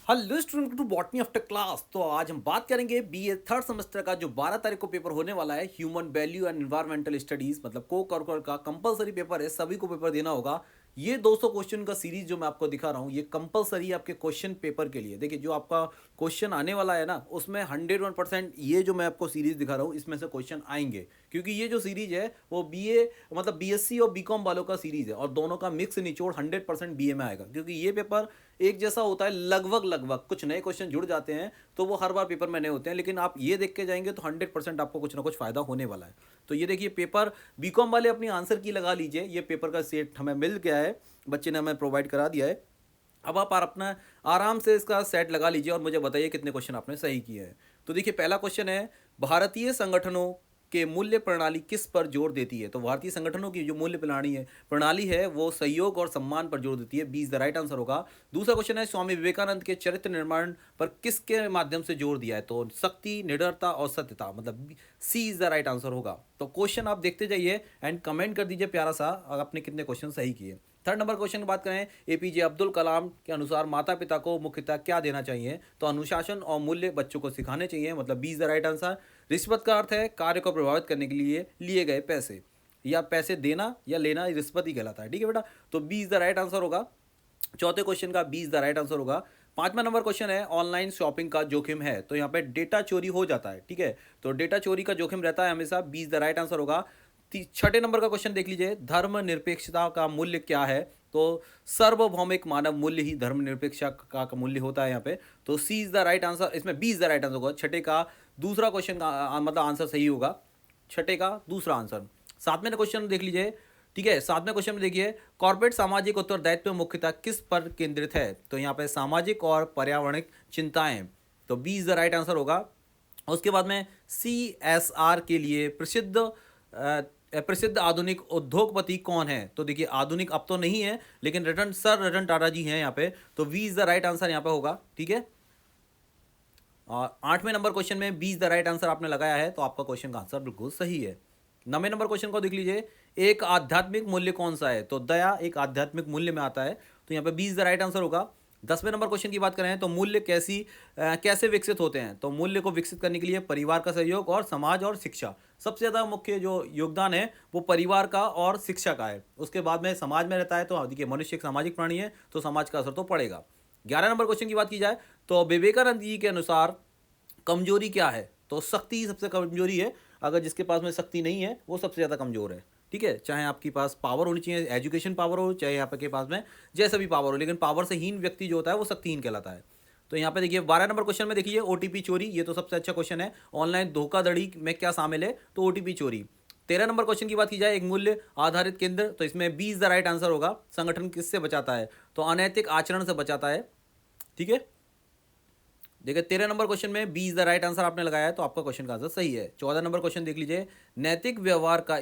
Hello student to botany after class. तो आज हम बात करेंगे बीए थर्ड सेमेस्टर का जो 12 तारीख को पेपर होने वाला है, human value and environmental studies, मतलब को करिकुलर का कंपलसरी पेपर है, सभी को पेपर देना होगा। ये 200 क्वेश्चन का सीरीज जो मैं आपको दिखा रहा हूँ, ये कंपलसरी आपके क्वेश्चन पेपर के लिए। देखिए, जो आपका क्वेश्चन आने वाला है ना, उसमें 101% ये जो मैं आपको सीरीज दिखा रहा हूँ, इसमें से क्वेश्चन आएंगे, क्योंकि ये जो सीरीज है वो बीए मतलब बीएससी और बीकॉम वालों का सीरीज है, और दोनों का मिक्स निचोड़ 100% बीए में आएगा, क्योंकि ये पेपर एक जैसा होता है। लगभग लगभग कुछ नए क्वेश्चन जुड़ जाते हैं, तो वो हर बार पेपर में नए होते हैं, लेकिन आप ये देख के जाएंगे तो 100% आपको कुछ ना कुछ फायदा होने वाला है। तो ये देखिए, पेपर बीकॉम वाले अपनी आंसर की लगा लीजिए। ये पेपर का सेट हमें मिल गया है, बच्चे ने हमें प्रोवाइड करा दिया है। अब आप अपना आराम से इसका सेट लगा लीजिए और मुझे बताइए कितने क्वेश्चन आपने सही किए हैं। तो देखिए, पहला क्वेश्चन है, भारतीय संगठनों के मूल्य प्रणाली किस पर जोर देती है? तो भारतीय संगठनों की जो मूल्य प्रणाली है वो सहयोग और सम्मान पर जोर देती है। B is the right answer होगा। दूसरा क्वेश्चन है, स्वामी विवेकानंद के चरित्र निर्माण पर किसके माध्यम से जोर दिया है? तो शक्ति, निडरता और सत्यता, मतलब सी इज द राइट आंसर होगा। तो क्वेश्चन आप देखते जाइए एंड कमेंट कर दीजिए प्यारा सा, आपने कितने क्वेश्चन सही किए। थर्ड नंबर क्वेश्चन की बात करें, एपीजे अब्दुल कलाम के अनुसार माता पिता को मुख्यतः क्या देना चाहिए? तो अनुशासन और मूल्य बच्चों को सिखाने चाहिए, मतलब B is the right answer. रिश्वत का अर्थ है कार्य को प्रभावित करने के लिए लिए गए पैसे, या पैसे देना या लेना रिश्वत ही कहलाता है। ठीक है बेटा, तो B is the right answer होगा। चौथे क्वेश्चन का B is the right answer होगा। पांचवा नंबर क्वेश्चन है, ऑनलाइन शॉपिंग का जोखिम है? तो यहाँ पे डेटा चोरी हो जाता है। ठीक है, तो डेटा चोरी का जोखिम रहता है हमेशा, B is the right answer होगा। छठे नंबर का क्वेश्चन देख लीजिए, धर्म निरपेक्षता का मूल्य क्या है? तो सार्वभौमिक मानव मूल्य ही धर्मनिरपेक्षता का मूल्य होता है यहाँ पे। तो C is the right answer, इसमें B is the right answer होगा। छठे का दूसरा क्वेश्चन का मतलब आंसर सही होगा, छठे का दूसरा आंसर। सातवें क्वेश्चन देख लीजिए। ठीक है, सातवें क्वेश्चन में देखिए, कॉर्पोरेट सामाजिक उत्तरदायित्व मुख्यतः किस पर केंद्रित है? तो यहाँ पे सामाजिक और पर्यावरणिक चिंताएं, तो B is the right answer होगा। उसके बाद में CSR के लिए प्रसिद्ध आधुनिक उद्योगपति कौन है? तो देखिए, आधुनिक अब तो नहीं है, लेकिन रतन टाटा जी हैं यहाँ पे, तो V is the right answer यहाँ पे होगा। ठीक है, और आठवें नंबर क्वेश्चन में B is the right answer आपने लगाया है, तो आपका क्वेश्चन का आंसर बिल्कुल सही है। नवे नंबर क्वेश्चन को देख लीजिए, एक आध्यात्मिक मूल्य कौन सा है? तो दया एक आध्यात्मिक मूल्य में आता है, तो यहाँ पे B is the right answer होगा। 10वें नंबर क्वेश्चन की बात करें तो मूल्य कैसे विकसित होते हैं? तो मूल्य को विकसित करने के लिए परिवार का सहयोग और समाज और शिक्षा, सबसे ज़्यादा मुख्य जो योगदान है वो परिवार का और शिक्षा का है। उसके बाद में समाज में रहता है, तो देखिए मनुष्य एक सामाजिक प्राणी है, तो समाज का असर तो पड़ेगा। 11 नंबर क्वेश्चन की बात की जाए तो विवेकानंद जी के अनुसार कमजोरी क्या है? तो शक्ति सबसे कमजोरी है, अगर जिसके पास में शक्ति नहीं है वो सबसे ज़्यादा कमजोर है। ठीक है, चाहे आपके पास पावर होनी चाहिए, एजुकेशन पावर हो, चाहे आपके पास में जैसा भी पावर हो, लेकिन पावर से हीन व्यक्ति जो होता है वो शक्तिहीन कहलाता है। तो यहाँ पे देखिए 12 नंबर क्वेश्चन में देखिए, ओटीपी चोरी, ये तो सबसे अच्छा क्वेश्चन है। ऑनलाइन धोखाधड़ी में क्या शामिल है? तो ओटीपी चोरी। 13 नंबर क्वेश्चन की बात की जाए, एक मूल्य आधारित केंद्र, तो इसमें B is the right answer होगा। संगठन किससे बचाता है? तो अनैतिक आचरण से बचाता है। ठीक है, देखिए 13 नंबर क्वेश्चन में B is the right answer आपने लगाया है, तो आपका क्वेश्चन का आंसर सही है। 14 नंबर क्वेश्चन देख लीजिए, नैतिक व्यवहार का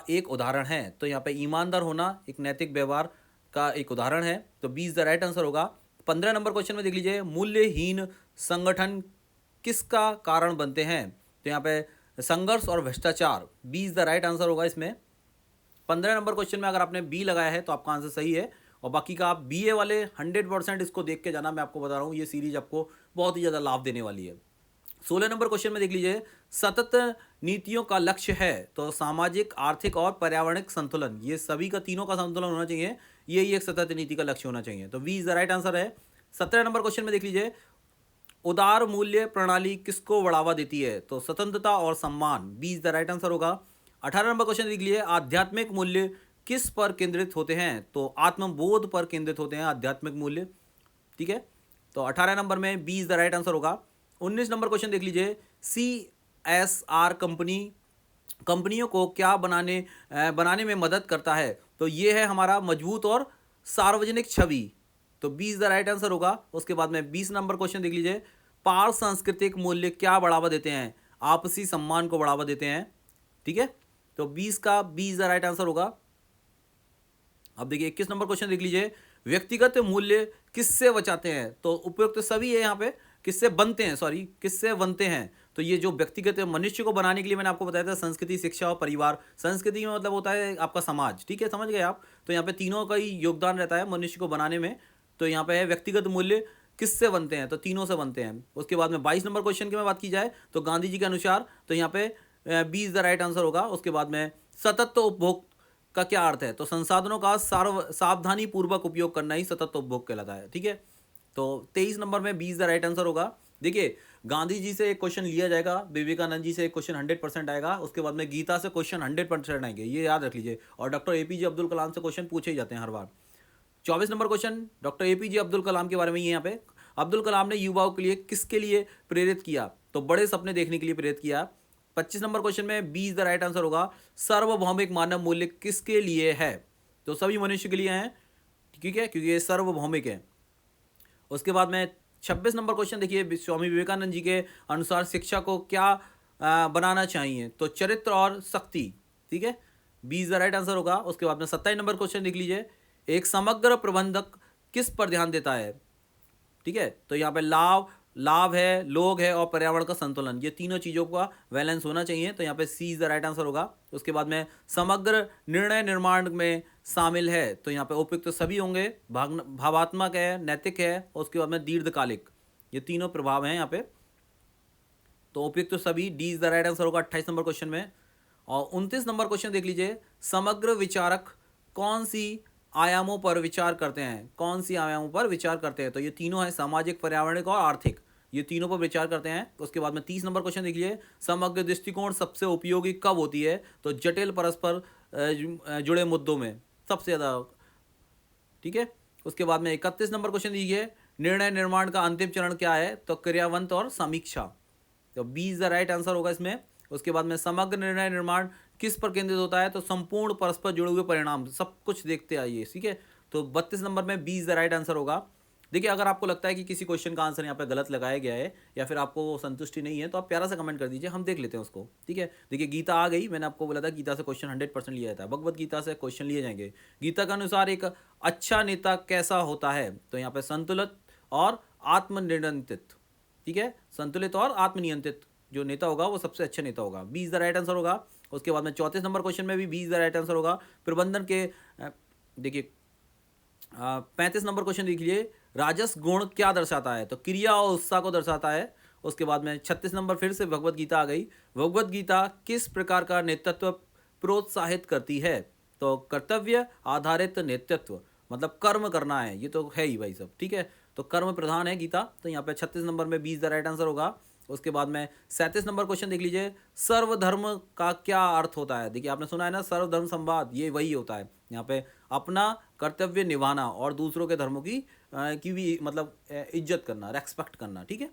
एक उदाहरण है? तो यहाँ पे ईमानदार होना एक नैतिक व्यवहार का एक उदाहरण है, तो B is the right answer होगा। 15 नंबर क्वेश्चन में देख लीजिए, मूल्यहीन संगठन किसका कारण बनते हैं? तो यहाँ पे संघर्ष और भ्रष्टाचार, B is the right answer होगा इसमें। 15 नंबर क्वेश्चन में अगर आपने बी लगाया है तो आपका आंसर सही है, और बाकी का आप बीए वाले 100% इसको देख के जाना, मैं आपको बता रहा हूँ ये सीरीज आपको बहुत ही ज़्यादा लाभ देने वाली है। 16 नंबर क्वेश्चन में देख लीजिए, सतत नीतियों का लक्ष्य है? तो सामाजिक, आर्थिक और पर्यावरणिक संतुलन, ये सभी का तीनों का संतुलन होना चाहिए, यही एक सतत नीति का लक्ष्य होना चाहिए, तो V is the right answer है। 17 नंबर क्वेश्चन में देख लीजिए, उदार मूल्य प्रणाली किसको बढ़ावा देती है? तो स्वतंत्रता और सम्मान, B is the right answer होगा। 18 नंबर क्वेश्चन देख लीजिए, आध्यात्मिक मूल्य किस पर केंद्रित होते हैं? तो आत्मबोध पर केंद्रित होते हैं आध्यात्मिक मूल्य। ठीक है, तो 18 नंबर में B is the right answer होगा। 19 नंबर क्वेश्चन देख लीजिए, CSR कंपनियों को क्या बनाने में मदद करता है? तो ये है हमारा मजबूत और सार्वजनिक छवि, तो B is the right answer होगा। उसके बाद में 20 नंबर क्वेश्चन देख लीजिए, पार सांस्कृतिक मूल्य क्या बढ़ावा देते हैं? आपसी सम्मान को बढ़ावा देते हैं। ठीक है, तो 20 का B is the right answer होगा। अब देखिए 21 नंबर क्वेश्चन देख लीजिए, व्यक्तिगत मूल्य किससे बचाते हैं? तो उपयुक्त सभी है यहाँ पे, किससे बनते हैं, किससे बनते हैं? तो ये जो व्यक्तिगत मनुष्य को बनाने के लिए मैंने आपको बताया था, संस्कृति, शिक्षा और परिवार। संस्कृति में मतलब होता है आपका समाज। ठीक है, समझ गए आप? तो यहाँ पे तीनों का ही योगदान रहता है मनुष्य को बनाने में। तो यहाँ पे है व्यक्तिगत मूल्य किससे बनते हैं, तो तीनों से बनते हैं। उसके बाद में 22 नंबर क्वेश्चन की मैं बात की जाए तो गांधी जी के अनुसार, तो यहाँ पे B is the right answer होगा। उसके बाद में सतत उपभोग का क्या अर्थ है, तो संसाधनों का सावधानी पूर्वक उपयोग करना ही सतत उपभोग कहलाता है, ठीक है। तो 23 नंबर में B is the right answer होगा। देखिए गांधी जी से एक क्वेश्चन लिया जाएगा, विवेकानंद जी से एक क्वेश्चन 100% आएगा, उसके बाद में गीता से क्वेश्चन 100% आएंगे, ये याद रख लीजिए। और डॉक्टर एपीजे अब्दुल कलाम से क्वेश्चन पूछे ही जाते हैं हर बार। 24 number question doctor APJ Abdul Kalam के बारे में, ये यहाँ पे अब्दुल कलाम ने युवाओं के लिए किसके लिए प्रेरित किया, तो बड़े सपने देखने के लिए प्रेरित किया। 25 नंबर क्वेश्चन में B is the right answer होगा। सार्वभौमिक मानव मूल्य किसके लिए है, तो सभी मनुष्य के लिए हैं, ठीक है, क्योंकि ये सार्वभौमिक है। उसके बाद में 26 नंबर क्वेश्चन देखिए, स्वामी विवेकानंद जी के अनुसार शिक्षा को क्या बनाना चाहिए, तो चरित्र और शक्ति, ठीक है, B is the right answer होगा। उसके बाद में 27 नंबर क्वेश्चन देख लीजिए, एक समग्र प्रबंधक किस पर ध्यान देता है, ठीक है, तो यहाँ पे लाभ है, लोग है और पर्यावरण का संतुलन, ये तीनों चीज़ों का बैलेंस होना चाहिए, तो यहाँ पे C is the right answer होगा। उसके बाद में समग्र निर्णय निर्माण में शामिल है, तो यहाँ पे उपयुक्त तो सभी होंगे, भावात्मक है, नैतिक है, और उसके बाद में दीर्घकालिक, ये तीनों प्रभाव हैं यहाँ पे, तो उपयुक्त तो सभी, D is the right answer होगा 28 नंबर क्वेश्चन में। और 29 नंबर क्वेश्चन देख लीजिए, समग्र विचारक कौन सी आयामों पर विचार करते हैं, कौन सी आयामों पर विचार करते हैं, तो ये तीनों है, सामाजिक, पर्यावरणिक और आर्थिक, ये तीनों पर विचार करते हैं। उसके बाद में 30 नंबर क्वेश्चन देखिए, समग्र दृष्टिकोण सबसे उपयोगी कब होती है, तो जटिल परस्पर जुड़े मुद्दों में सबसे ज़्यादा, ठीक है। उसके बाद में 31 नंबर क्वेश्चन दीजिए, निर्णय निर्माण का अंतिम चरण क्या है, तो क्रियावंत और समीक्षा, तो B is the right answer होगा इसमें। उसके बाद में समग्र निर्णय निर्माण किस पर केंद्रित होता है, तो संपूर्ण परस्पर जुड़े हुए परिणाम, सब कुछ देखते आइए, ठीक है। तो 32 नंबर में B is the right answer होगा। देखिए अगर आपको लगता है कि किसी क्वेश्चन का आंसर यहाँ पे गलत लगाया गया है या फिर आपको संतुष्टि नहीं है, तो आप प्यारा सा कमेंट कर दीजिए, हम देख लेते हैं उसको, ठीक है। देखिए गीता आ गई, मैंने आपको बोला था गीता से क्वेश्चन 100% लिया जाता है, भगवत गीता से क्वेश्चन लिए जाएंगे। गीता के अनुसार एक अच्छा नेता कैसा होता है, तो यहाँ पे संतुलित और आत्मनियंत्रित, ठीक है, संतुलित और आत्मनियंत्रित जो नेता होगा वो सबसे अच्छा नेता होगा, B is the right answer होगा। उसके बाद में 34 नंबर क्वेश्चन में भी B is the right answer होगा। प्रबंधन के देखिए 35 नंबर क्वेश्चन देख लीजिए, राजस गुण क्या दर्शाता है, तो क्रिया और उत्साह को दर्शाता है। उसके बाद में 36 नंबर फिर से भगवत गीता आ गई, भगवत गीता किस प्रकार का नेतृत्व प्रोत्साहित करती है, तो कर्तव्य आधारित नेतृत्व, मतलब कर्म करना है, ये तो है ही भाई सब, ठीक है, तो कर्म प्रधान है गीता, तो यहाँ पे 36 नंबर में B is the right answer होगा। उसके बाद में 37 नंबर क्वेश्चन देख लीजिए, सर्वधर्म का क्या अर्थ होता है, देखिए आपने सुना है ना सर्वधर्म संवाद, ये वही होता है, यहाँ पे अपना कर्तव्य निभाना और दूसरों के धर्मों की भी मतलब इज्जत करना, रेस्पेक्ट करना, ठीक है।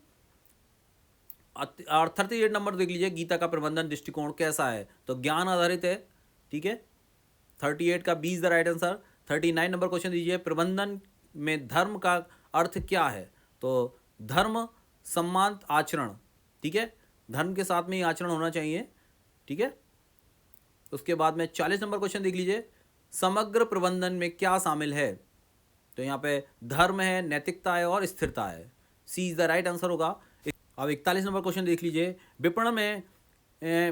और 38 नंबर देख लीजिए, गीता का प्रबंधन दृष्टिकोण कैसा है, तो ज्ञान आधारित है, ठीक है, 38 का B is the right answer. 39 नंबर क्वेश्चन दीजिए, प्रबंधन में धर्म का अर्थ क्या है, तो धर्म सम्मान आचरण, ठीक है, धर्म के साथ में ही आचरण होना चाहिए, ठीक है। उसके बाद में 40 नंबर क्वेश्चन देख लीजिए, समग्र प्रबंधन में क्या शामिल है, तो यहाँ पे धर्म है, नैतिकता है और स्थिरता है, C is the right answer होगा। अब 41 नंबर क्वेश्चन देख लीजिए, विपणन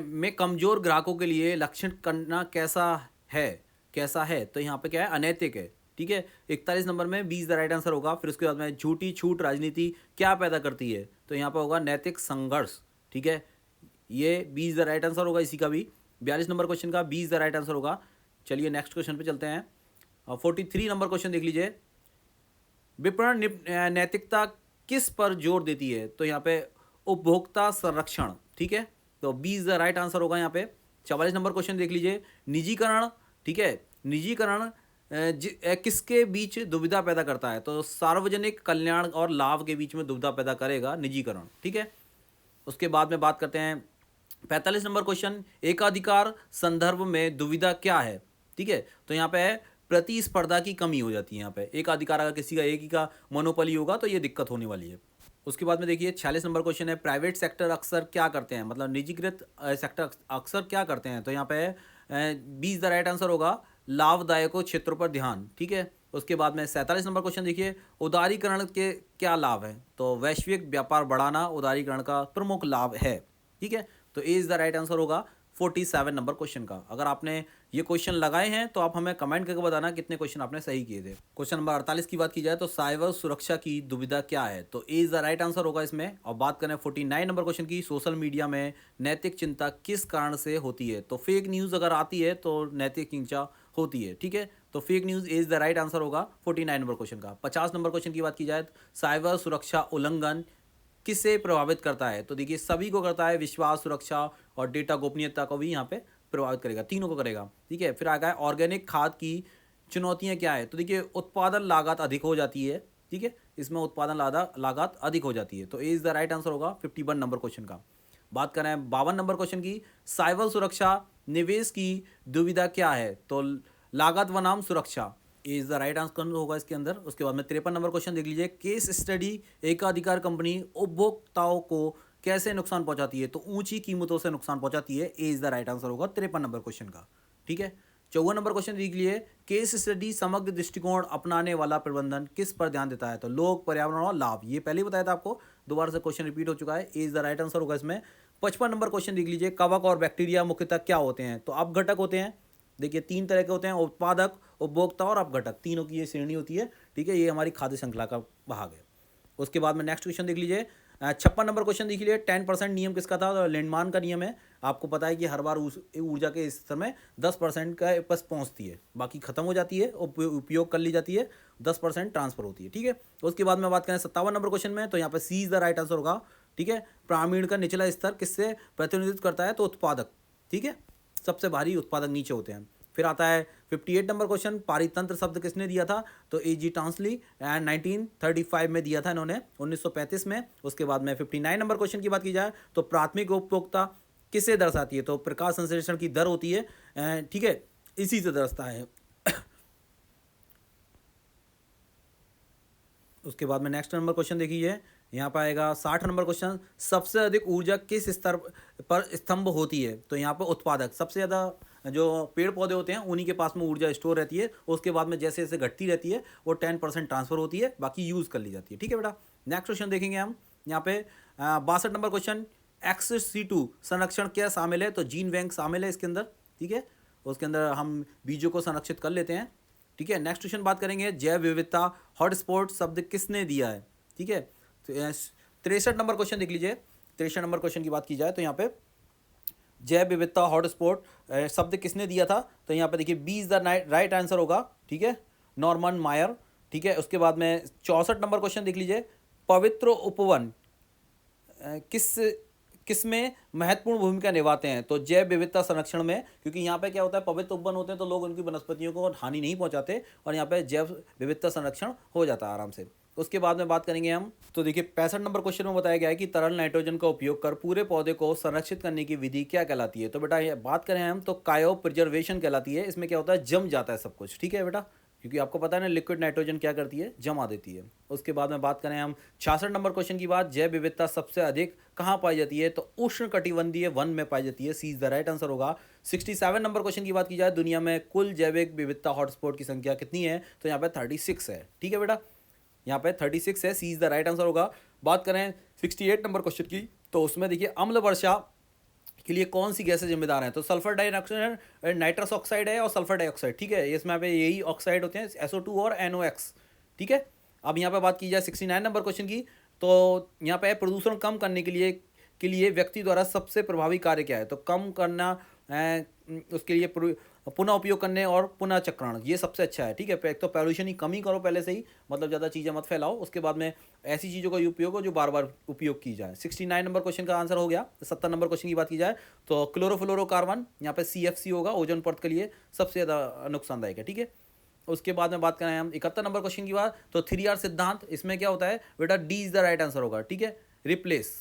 में कमजोर ग्राहकों के लिए लक्षण करना कैसा है, तो यहाँ पे क्या है, अनैतिक है, ठीक है। 41 नंबर में B is the right answer होगा। फिर उसके बाद में झूठी छूट राजनीति क्या पैदा करती है, तो यहाँ पे होगा नैतिक संघर्ष, ठीक है, ये B is the right answer होगा इसी का भी। 42 नंबर क्वेश्चन का B is the right answer होगा। चलिए नेक्स्ट क्वेश्चन पे चलते हैं। 43 नंबर क्वेश्चन देख लीजिए, विपणन नैतिकता किस पर जोर देती है, तो यहाँ पे उपभोक्ता संरक्षण, ठीक है, तो B is the right answer होगा यहाँ पे। 44 नंबर क्वेश्चन देख लीजिए, निजीकरण, ठीक है, निजीकरण किसके बीच दुविधा पैदा करता है, तो सार्वजनिक कल्याण और लाभ के बीच में दुविधा पैदा करेगा निजीकरण, ठीक है। उसके बाद में बात करते हैं 45 नंबर क्वेश्चन, एकाधिकार संदर्भ में दुविधा क्या है, ठीक है, तो यहाँ पे है प्रतिस्पर्धा की कमी हो जाती है, यहाँ पे एक अधिकार अगर किसी का एक ही का मोनोपोली होगा तो ये दिक्कत होने वाली है। उसके बाद में देखिए 46 नंबर क्वेश्चन है, प्राइवेट सेक्टर अक्सर क्या करते हैं, मतलब निजीकृत सेक्टर अक्सर क्या करते हैं, तो यहाँ पे B is the right answer होगा, लाभदायक क्षेत्रों पर ध्यान, ठीक है। उसके बाद में 47 नंबर क्वेश्चन देखिए, उदारीकरण के क्या लाभ हैं, तो वैश्विक व्यापार बढ़ाना उदारीकरण का प्रमुख लाभ है, ठीक है, तो ए इज द राइट आंसर होगा। 47 नंबर क्वेश्चन का। अगर आपने ये क्वेश्चन लगाए हैं तो आप हमें कमेंट करके बताना कितने क्वेश्चन आपने सही किए थे। क्वेश्चन नंबर 48 की बात की जाए तो साइबर सुरक्षा की दुविधा क्या है, तो ए इज द राइट आंसर होगा इसमें। और बात करें 49 नंबर क्वेश्चन की, सोशल मीडिया में नैतिक चिंता किस कारण से होती है, तो फेक न्यूज़ अगर आती है तो नैतिक चिंता होती है, ठीक है। तो fake news is the right answer होगा 49 नंबर क्वेश्चन का। 50 नंबर क्वेश्चन की बात की जाए, साइबर सुरक्षा उल्लंघन किसे प्रभावित करता है, तो देखिए सभी को करता है, विश्वास, सुरक्षा और डेटा गोपनीयता को भी यहाँ पे प्रभावित करेगा, तीनों को करेगा, ठीक है। फिर आ गया ऑर्गेनिक खाद की चुनौतियाँ क्या है, तो देखिए उत्पादन लागत अधिक हो जाती है, ठीक है, इसमें उत्पादन लागत अधिक हो जाती है, तो ए इज द राइट आंसर होगा 51 नंबर क्वेश्चन का। बात करें 52 नंबर क्वेश्चन की, साइबर सुरक्षा निवेश की दुविधा क्या है, तो लागत बनाम सुरक्षा इज द राइट आंसर होगा इसके अंदर। उसके बाद में 53 नंबर क्वेश्चन देख लीजिए, केस स्टडी एकाधिकार कंपनी उपभोक्ताओं को कैसे नुकसान पहुंचाती है, तो ऊंची कीमतों से नुकसान पहुंचाती है, ए इज द राइट आंसर होगा 53 नंबर क्वेश्चन का, ठीक है। 54 नंबर क्वेश्चन देख लिए, केस स्टडी समग्र दृष्टिकोण अपनाने वाला प्रबंधन किस पर ध्यान देता है, तो लोग, पर्यावरण और लाभ, ये पहले ही बताया था आपको, दोबारा से क्वेश्चन रिपीट हो चुका है, ए इज द राइट आंसर होगा इसमें। 55 नंबर क्वेश्चन देख लीजिए, कवक और बैक्टीरिया मुख्यतः क्या होते हैं, तो अपघटक होते हैं, देखिए 3 तरह के होते हैं, उत्पादक, उपभोक्ता और अपघटक, तीनों की ये श्रेणी होती है, ठीक है, ये हमारी खाद्य श्रृंखला का भाग है। उसके बाद में नेक्स्ट क्वेश्चन देख लीजिए, 56 नंबर क्वेश्चन देख लीजिए, 10% नियम किसका था, तो लेंडमान का नियम है। आपको पता है कि हर बार ऊर्जा के स्तर में 10% का बस पहुंचती है, बाकी खत्म हो जाती है, उपयोग कर ली जाती है, 10% ट्रांसफर होती है, ठीक है। उसके बाद में बात करें 57 नंबर क्वेश्चन में, तो यहाँ पे C is the right answer होगा, ठीक है। ग्रामीण का निचला स्तर किससे प्रतिनिधित्व करता है, तो उत्पादक, ठीक है, सबसे भारी उत्पादक नीचे होते हैं। फिर आता है 58 नंबर क्वेश्चन, पारितंत्र शब्द किसने दिया था, तो ए जी टांसली एंड 1935 में दिया था इन्होंने, 1935 में। उसके बाद में 59 नंबर क्वेश्चन की बात की जाए तो प्राथमिक उपभोक्ता किसे दर्शाती है, तो प्रकाश संश्लेषण की दर होती है, ठीक है, इसी से दर्शाता है। उसके बाद में नेक्स्ट नंबर क्वेश्चन देखिए, यहाँ पर आएगा 60 नंबर क्वेश्चन, सबसे अधिक ऊर्जा किस स्तर पर स्तंभ होती है, तो यहाँ पर उत्पादक, सबसे ज़्यादा जो पेड़ पौधे होते हैं उन्हीं के पास में ऊर्जा स्टोर रहती है, उसके बाद में जैसे जैसे घटती रहती है वो 10% ट्रांसफर होती है, बाकी यूज़ कर ली जाती है, ठीक है बेटा। नेक्स्ट क्वेश्चन देखेंगे हम यहाँ पे 62 नंबर क्वेश्चन, XC2 संरक्षण क्या शामिल है, तो जीन बैंक शामिल है इसके अंदर, ठीक है, उसके अंदर हम बीजों को संरक्षित कर लेते हैं, ठीक है। नेक्स्ट क्वेश्चन बात करेंगे, जैव विविधता हॉटस्पॉट शब्द किसने दिया है, ठीक है। 63 नंबर क्वेश्चन देख लीजिए, 63 नंबर क्वेश्चन की बात की जाए तो यहाँ पे जैव विविधता हॉटस्पॉट शब्द किसने दिया था, तो यहाँ पे देखिए B is the right answer होगा, ठीक है, नॉर्मन मायर, ठीक है। उसके बाद में 64 नंबर क्वेश्चन देख लीजिए, पवित्र उपवन किस में महत्वपूर्ण भूमिका निभाते हैं, तो जैव विविधता संरक्षण में, क्योंकि यहाँ पे क्या होता है, पवित्र उपवन होते हैं तो लोग उनकी वनस्पतियों को हानि नहीं पहुंचाते, और यहाँ पे जैव विविधता संरक्षण हो जाता है आराम से। उसके बाद में बात करेंगे हम, तो देखिए 65 नंबर क्वेश्चन में बताया गया है कि तरल नाइट्रोजन का उपयोग कर पूरे पौधे को संरक्षित करने की विधि क्या कहलाती है, तो बेटा ये बात करें हम तो कायो प्रिजर्वेशन कहलाती है। इसमें क्या होता है, जम जाता है सब कुछ, ठीक है बेटा, क्योंकि आपको पता है ना लिक्विड नाइट्रोजन क्या करती है, जमा देती है। उसके बाद में बात करें हम 66 नंबर क्वेश्चन की बात, जैव विविधता सबसे अधिक कहाँ पाई जाती है, तो उष्ण कटिबंधीय वन में पाई जाती है, C is the right answer होगा। 67 नंबर क्वेश्चन की बात की जाए, दुनिया में कुल जैविक विविधता हॉटस्पॉट की संख्या कितनी है, तो यहाँ पे 36 है, ठीक है बेटा, यहाँ पे 36 है, C is the right answer होगा। बात करें 68 नंबर क्वेश्चन की, तो उसमें देखिए अम्ल वर्षा के लिए कौन सी गैसें जिम्मेदार हैं, तो सल्फर डाइऑक्साइड, नाइट्रस ऑक्साइड है और सल्फर डाइऑक्साइड, ठीक है, इसमें पे यही ऑक्साइड होते हैं, SO2 और NOx, ठीक है। अब यहाँ पे बात की जाए 69 नंबर क्वेश्चन की, तो यहाँ पे प्रदूषण कम करने के लिए व्यक्ति द्वारा सबसे प्रभावी कार्य क्या है, तो कम करना, उसके लिए पुनः उपयोग करने और पुनः चक्रण, ये सबसे अच्छा है, ठीक है। एक तो पॉल्यूशन ही कम ही करो पहले से ही, मतलब ज़्यादा चीज़ें मत फैलाओ, उसके बाद में ऐसी चीज़ों का उपयोग हो जो बार बार उपयोग की जाए। 69 नंबर क्वेश्चन का आंसर हो गया। 70 नंबर क्वेश्चन की बात की जाए तो क्लोरोफ्लोरोकार्बन, यहाँ पे CFC होगा, ओजोन परत के लिए सबसे ज़्यादा नुकसानदायक है, ठीक है। उसके बाद में बात करें हम 71 नंबर क्वेश्चन की बात, तो 3R सिद्धांत, इसमें क्या होता है बेटा, D is the right answer होगा, ठीक है, रिप्लेस,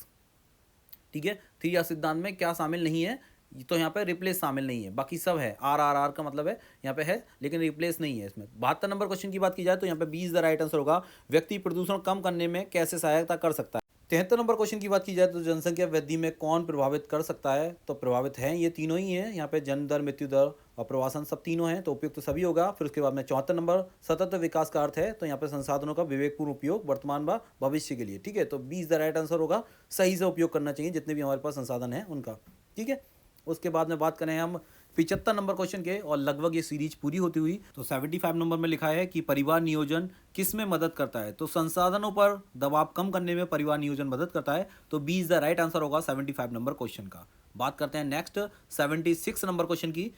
ठीक है। 3R सिद्धांत में क्या शामिल नहीं है, तो यहाँ पे रिप्लेस शामिल नहीं है, बाकी सब है, RRR का मतलब है यहाँ पे है, लेकिन रिप्लेस नहीं है इसमें। 72 नंबर क्वेश्चन की बात की जाए तो यहाँ पे B is the right answer होगा, व्यक्ति प्रदूषण कम करने में कैसे सहायता कर सकता है। 73 नंबर क्वेश्चन की बात की जाए तो जनसंख्या वृद्धि में कौन प्रभावित कर सकता है, तो प्रभावित हैं ये तीनों ही हैं, यहाँ पे जन्म दर, मृत्यु दर और प्रवासन सब तीनों हैं, तो उपयुक्त तो सभी होगा। फिर उसके बाद में 74 नंबर सतत विकास का अर्थ है, तो यहाँ पे संसाधनों का विवेकपूर्ण उपयोग वर्तमान व भविष्य के लिए, ठीक है, तो B is the right answer होगा, सही से उपयोग करना चाहिए जितने भी हमारे पास संसाधन है उनका, ठीक है। उसके बाद में बात करें हम 75 नंबर क्वेश्चन के, और लगभग ये सीरीज पूरी होती हुई। तो 75 नंबर में लिखा है कि परिवार नियोजन किस में मदद करता है, तो संसाधनों पर दबाव कम करने में परिवार नियोजन मदद करता है। तो B is the right answer होगा 75 नंबर क्वेश्चन का। बात करते हैं नेक्स्ट 76 नंबर क्वेश्चन की।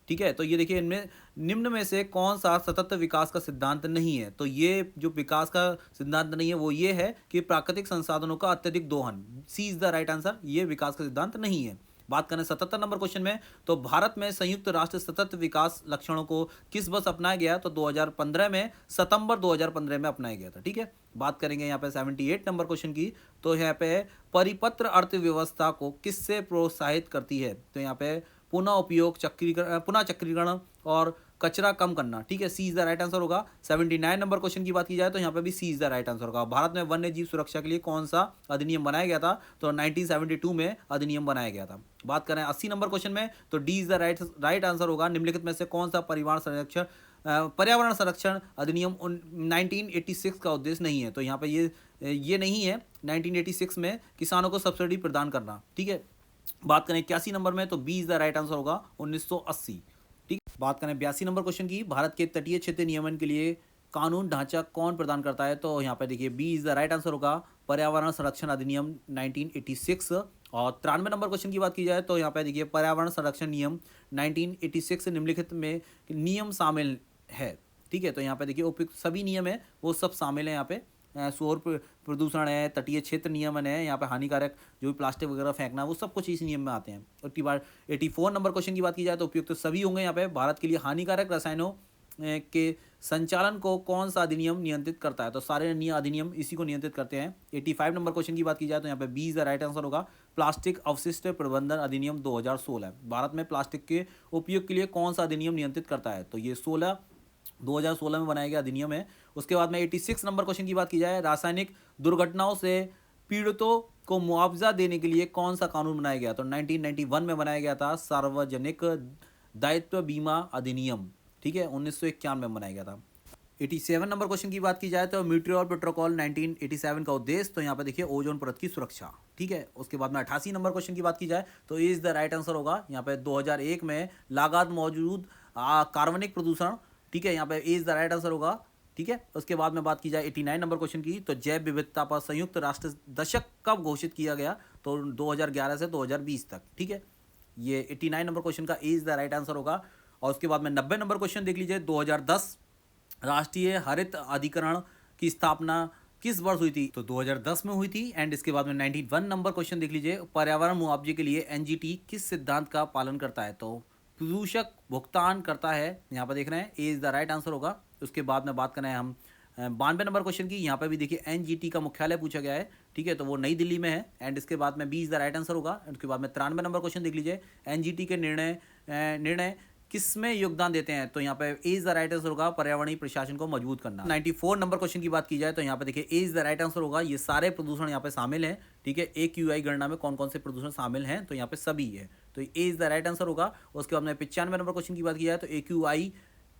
ठीक है, तो ये देखिए, इनमें निम्न में से कौन सा सतत विकास का सिद्धांत नहीं है। तो ये जो विकास का सिद्धांत नहीं है वो ये है कि प्राकृतिक संसाधनों का अत्यधिक दोहन। सी इज द राइट आंसर, ये विकास का सिद्धांत नहीं है। बात करें 77 नंबर क्वेश्चन में, तो भारत में संयुक्त राष्ट्र सतत विकास लक्षणों को किस वर्ष अपनाया गया, तो 2015 में, सितंबर 2015 में अपनाया गया था। ठीक है, बात करेंगे यहाँ पे 78 नंबर क्वेश्चन की। तो यहाँ पे परिपत्र अर्थव्यवस्था को किससे प्रोत्साहित करती है, तो यहाँ पे पुनः उपयोग, पुनः चक्रीकरण और कचरा कम करना। ठीक है, C is the right answer होगा। 79 नंबर क्वेश्चन की बात की जाए तो यहाँ पे भी सी इज द राइट आंसर होगा। भारत में वन्य जीव सुरक्षा के लिए कौन सा अधिनियम बनाया गया था, तो 1972 में अधिनियम बनाया गया था। बात करें 80 नंबर क्वेश्चन में, तो D is the right answer होगा। निम्नलिखित में से कौन सा पर्यावरण संरक्षण अधिनियम 1986 का उद्देश्य नहीं है, तो यहाँ पे ये नहीं है 1986 में किसानों को सब्सिडी प्रदान करना। ठीक है, बात करें 81 नंबर में, तो B is the right answer होगा 1980। ठीक, बात करें 82 नंबर क्वेश्चन की। भारत के तटीय क्षेत्र नियमन के लिए कानून ढांचा कौन प्रदान करता है, तो यहाँ पे देखिए B is the right answer होगा पर्यावरण संरक्षण अधिनियम 1986। और 93 नंबर क्वेश्चन की बात की जाए तो यहाँ पे देखिए पर्यावरण संरक्षण नियम 1986 निम्नलिखित में नियम शामिल है। ठीक है, तो यहाँ पे देखिए उपयुक्त सभी नियम है वो सब शामिल है यहाँ पे। शोर प्रदूषण है, तटीय क्षेत्र नियमन है, यहाँ पे हानिकारक जो भी प्लास्टिक वगैरह फेंकना, वो सब कुछ इस नियम में आते हैं। उसके बाद 84 नंबर क्वेश्चन की बात की जाए तो उपयुक्त सभी होंगे यहाँ पे। भारत के लिए हानिकारक रसायनों के संचालन को कौन सा अधिनियम नियंत्रित करता है, तो सारे अधिनियम इसी को नियंत्रित करते हैं। 85 नंबर क्वेश्चन की बात की जाए तो यहाँ पे B is the right answer होगा प्लास्टिक अवशिष्ट प्रबंधन अधिनियम 2016। भारत में प्लास्टिक के उपयोग के लिए कौन सा अधिनियम नियंत्रित करता है, तो ये 2016 में बनाया गया अधिनियम है। उसके बाद में 86 नंबर क्वेश्चन की बात की जाए, रासायनिक दुर्घटनाओं से पीड़ितों को मुआवजा देने के लिए कौन सा कानून बनाया गया, तो 1991 में बनाया गया था सार्वजनिक दायित्व बीमा अधिनियम। ठीक है, 1991 में बनाया गया था। 87 नंबर क्वेश्चन की बात की जाए तो मॉन्ट्रियल प्रोटोकॉल 1987 का उद्देश्य, तो यहाँ पे देखिए ओजोन परत की सुरक्षा। ठीक है, उसके बाद में 88 नंबर क्वेश्चन की बात की जाए तो इज द राइट आंसर होगा यहाँ पे 2001 में लागत मौजूद कार्बनिक प्रदूषण। ठीक है, यहाँ पे इज द राइट आंसर होगा। ठीक है, उसके बाद में बात की जाए 89 नंबर क्वेश्चन की, तो जैव विविधता पर संयुक्त राष्ट्र दशक कब घोषित किया गया, तो 2011 से 2020 तक। ठीक है, ये 89 नंबर क्वेश्चन का इज द राइट आंसर होगा। और उसके बाद में 90 नंबर क्वेश्चन देख लीजिए, 2010 राष्ट्रीय हरित अधिकरण की स्थापना किस वर्ष हुई थी, तो 2010 में हुई थी। एंड इसके बाद में 91 नंबर क्वेश्चन देख लीजिए, पर्यावरण मुआवजे के लिए एनजीटी किस सिद्धांत का पालन करता है, तो प्रदूषक भुगतान करता है। यहाँ पर देख रहे हैं ए इज द राइट आंसर होगा। उसके बाद में बात करें हम 92 नंबर क्वेश्चन की, यहाँ पे भी देखिए एनजीटी का मुख्यालय पूछा गया है। ठीक है, तो वो नई दिल्ली में है। एंड इसके बाद में B is the right answer होगा। उसके बाद में 93 नंबर क्वेश्चन देख लीजिए, एनजीटी के निर्णय किस में योगदान देते हैं, तो यहाँ पे ए इज द राइट आंसर होगा पर्यावरणीय प्रशासन को मजबूत करना। 94 नंबर क्वेश्चन की बात की जाए तो यहाँ पे देखिए ए इज द राइट आंसर होगा। ये सारे प्रदूषण यहाँ पे शामिल हैं। ठीक है, AQI गणना में कौन कौन से प्रदूषण शामिल हैं, तो यहाँ पे सभी है, तो ए इज द राइट आंसर होगा। उसके बाद में 95 नंबर क्वेश्चन की बात की जाए तो AQI